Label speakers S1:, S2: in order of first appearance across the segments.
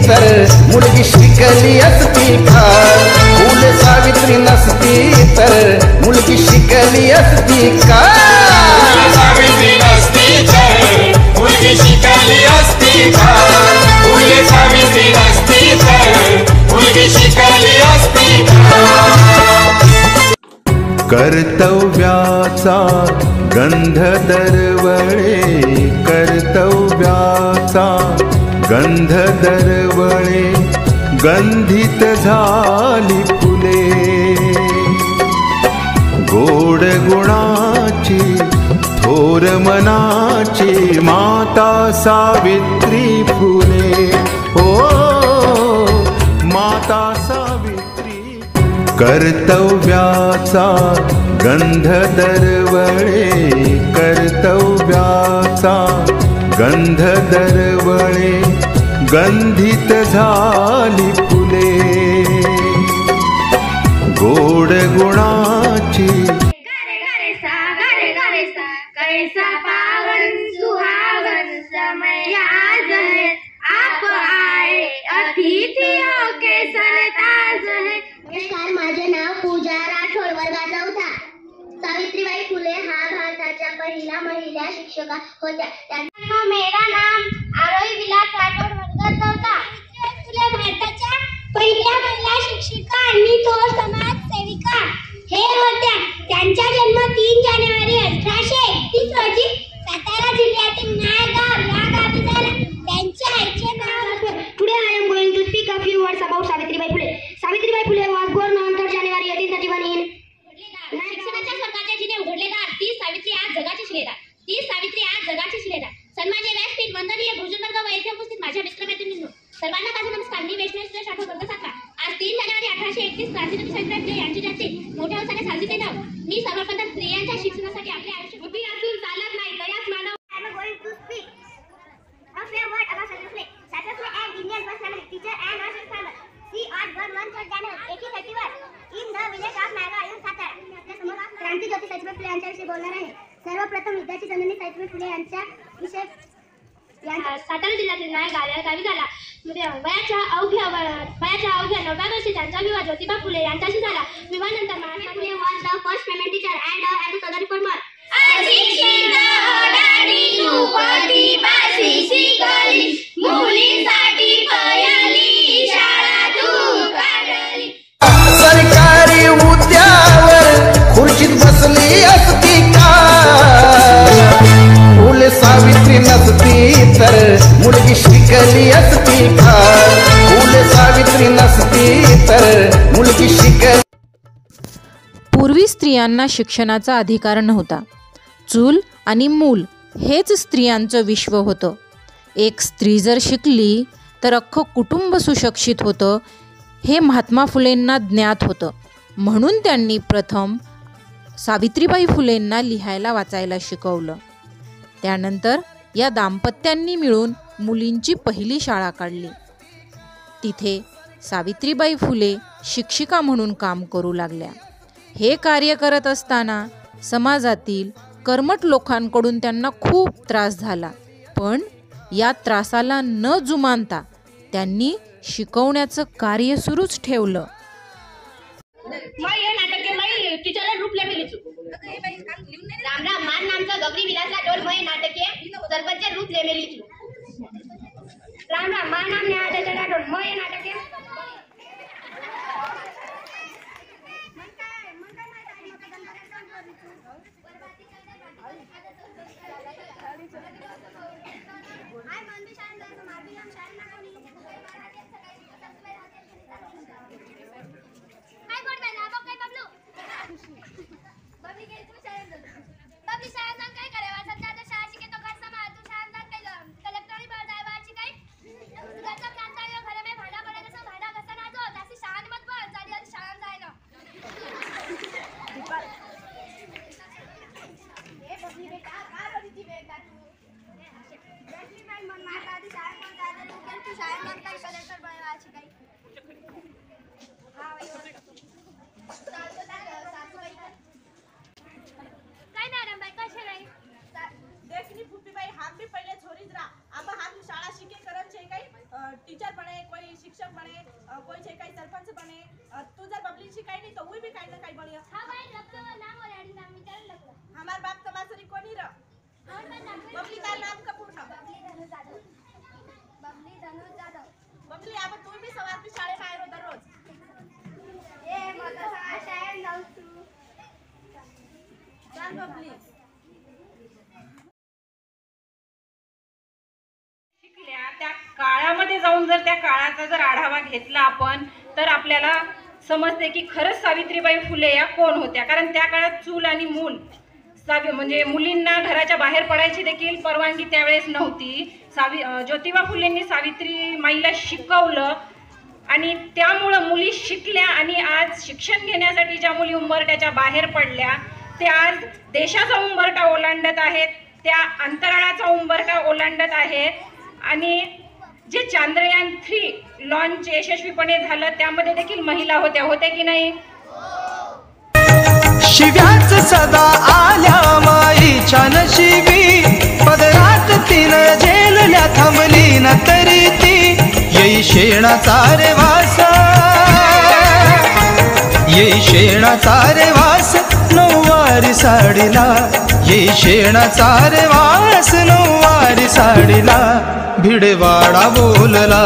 S1: तर मुलगी शिकली असती का? फुले सावित्री नसती तर मुलगी शिकली असती का?
S2: सावित्री नसती तर मुलगी शिकली असती का? फुले सावित्री नसती तर मुलगी शिकली असती का?
S1: कर्तव्याचा गंध दरवळे, कर्तव्याचा गंध दरवळे, गंधित झाली फुले गोड गुणाची थोर मनाची माता सावित्री फुले, ओ माता सावित्री। कर्तव्याचा गंध दरवळे, कर्तव्याचा गंध दरवळे, गंधित झाली फुले गोड गुणाची।
S3: कैसा पावन सुहावन समय आज है, आप आए अतिथियों के सरताज है।
S4: नमस्कार, माझे नाव पूजा राठोड, वर्ग 4. सावित्रीबाई फुले हा भारताच्या पहिल्या महिला शिक्षका होत्या।
S3: मेरा नाम आरोही विलास राठोड, वर्ग 4. फुले भारताच्या पहिल्या महिला शिक्षिका आणि थोर समाजसेविका हे होत्या। त्यांचा जन्म 3 जानेवारी 1831 रोजी सातारा जिल्ह्यातील नायगाव या गावी झाला। त्यांच्या आईचे नाव
S4: Today I am going to speak a few words about Savitribai Phule. Savitribai Phule was born on 3rd January 1831 in
S3: शिक्षणाच्या स्वर्गाचे जिने उघडले दार, ती सावित्री आज जगाची शिलेदार, ती सावित्री आज जगाची शिलेदार। सन्माननीय व्यासपीठ, वंदनीय गुरुजनवर्ग व येथे उपस्थित माझ्या मित्रमैत्रिणींनो, सर्वांना माझा नमस्कार। मी वैष्णवी सुरेश राठोड, वर्ग 7. आज 3 जानेवारी 1831 क्रांतिज्योती सावित्रीबाई फुले यांची जयंती मोठ्या उत्साहाने साजरी केली जाते। मी सर्वप्रथम स्त्रियांच्या शिक्षणासाठी आपले आयुष्य उभी असून चालत नाही तयास मानव।
S4: I am going to speak a few words about Savitribai Phule. Savitribai Phule, an Indian first family teacher and nursery farmer. She was born on 3rd January 1831 in the village of Naga in Satara. क्रांतिज्योती Savitribai Phule यांच्याविषयी बोलणार आहे। सर्वप्रथम विद्याची जननी सावित्रीबाई फुले यांच्या विषय
S3: सातारा जिल्ह्यातील नायगाव या गावी झाला। वयाच्या अवघ्या 9व्या वर्षी त्यांचा विवाह ज्योतिबा फुले यांच्याशी झाला। विवाहानंतर Mahatma Phule was the first female teacher and a southern reformer. मुलींसाठी पहिली शाळा तू काढली।
S1: सरकारी हुद्द्यावर खुर्चीत बसली असती का? फुले सावित्री नसती तर मुलगी शिकली असती का? फुले सावित्री नसती तर मुलगी शिकली।
S5: पूर्वी स्त्रियांना शिक्षणाचा अधिकार नव्हता। चूल आणि मूल हेच स्त्रियांचं विश्व होतं। एक स्त्री जर शिकली तर अख्खं कुटुंब सुशिक्षित होतं हे महात्मा फुलेंना ज्ञात होतं। म्हणून त्यांनी प्रथम सावित्रीबाई फुलेंना लिहायला वाचायला शिकवलं। त्यानंतर या दाम्पत्यांनी मिळून मुलींची पहिली शाळा काढली। तिथे सावित्रीबाई फुले शिक्षिका म्हणून काम करू लागल्या। हे कार्य करत असताना समाजातील कर्मठ लोकांकडून त्यांना खूप त्रास झाला, पण या त्रासाला न जुमानता त्यांनी शिकवण्याचं कार्य सुरूच ठेवलं।
S3: टीचर रूप ले राम राम मान नामचं गौरी विलासला टोल मय नाटके सरपंच रूप ले मेली राम राम मान नाम न्यायाधीशाला टोल मय नाटके।
S6: देखनी फुप्पी भाई हम भी पहले छोरी जरा अब हम शाला शिके करन छे गई टीचर बने कोई बने कोई काही सरपंच बने तू जर बबली ची काही नहीं तो वही भी काही ना काही बनी।
S4: हां भाई लगता नाम और आईडी नाम विचार लगता
S6: हमार बाप का बासरी कोणी र बबली का नाम का पूर्ण
S4: बबली धनुष जाधव
S6: बबली आपण तू भी सवार की शाळे बाहेर होता रोज
S4: ए माझा शाळेत जाऊ तू
S6: चल बबली
S7: त्या काळामध्ये जाऊन जर त्या काळाचा जर आढावा घेतला आपण तर आपल्याला समजते की खरंच सावित्रीबाई फुले या कोण होत्या। कारण त्या काळात चूल आणि मूल म्हणजे मुलींना घराच्या बाहेर पडायची देखील परवानगी त्यावेळेस नव्हती। ज्योतिबा फुलेंनी सावित्री माईला शिकवलं आणि त्यामुळं मुली शिकल्या आणि आज शिक्षण घेण्यासाठी ज्या मुली उंबरठ्याच्या बाहेर पडल्या ते आज देशाचा उंबरठा ओलांडत आहेत, त्या अंतराळाचा उंबरठा ओलांडत आहेत आणि जे चांद्रयान 3 लॉन्च यशस्वीपणे झालं त्यामध्ये देखील महिला होत्या की नाही।
S8: शिव्याच सदा आल्या माईच्या नशिबी पदरात तिनं झेलल्या थांबली न तरी ती येई शेणाचा रे वास येई शेणाचा रे वास नऊवारी साडीला येई शेणाचा रे वास नऊवारी साडीला भिडवाडा बोलला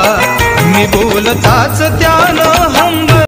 S8: मी बोलताच त्यानं